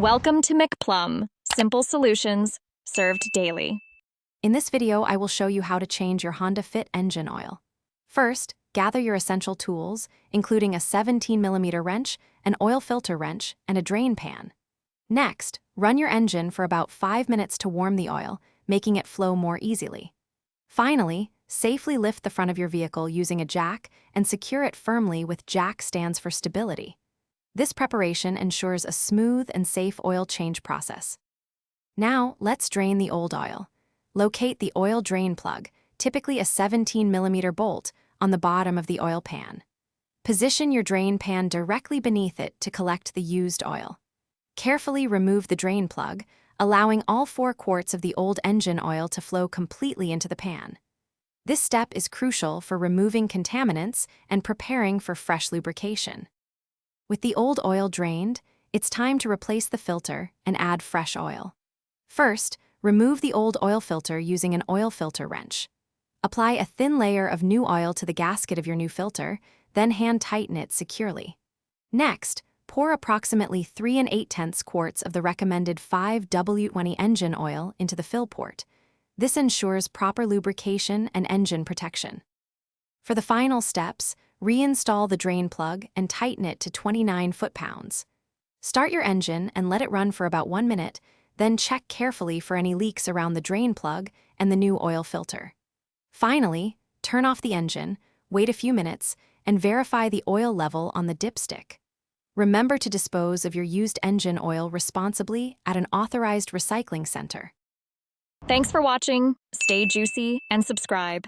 Welcome to McPlum, simple solutions served daily. In this video, I will show you how to change your Honda Fit engine oil. First, gather your essential tools, including a 17mm wrench, an oil filter wrench, and a drain pan. Next, run your engine for about 5 minutes to warm the oil, making it flow more easily. Finally, safely lift the front of your vehicle using a jack and secure it firmly with jack stands for stability. This preparation ensures a smooth and safe oil change process. Now, let's drain the old oil. Locate the oil drain plug, typically a 17mm bolt, on the bottom of the oil pan. Position your drain pan directly beneath it to collect the used oil. Carefully remove the drain plug, allowing all 4 quarts of the old engine oil to flow completely into the pan. This step is crucial for removing contaminants and preparing for fresh lubrication. With the old oil drained, it's time to replace the filter and add fresh oil. First, remove the old oil filter using an oil filter wrench. Apply a thin layer of new oil to the gasket of your new filter, then hand tighten it securely. Next, pour approximately 3 8/10 quarts of the recommended 5W20 engine oil into the fill port. This ensures proper lubrication and engine protection. For the final steps, reinstall the drain plug and tighten it to 29 foot-pounds. Start your engine and let it run for about 1 minute, then check carefully for any leaks around the drain plug and the new oil filter. Finally, turn off the engine, wait a few minutes, and verify the oil level on the dipstick. Remember to dispose of your used engine oil responsibly at an authorized recycling center. Thanks for watching. Stay juicy and subscribe.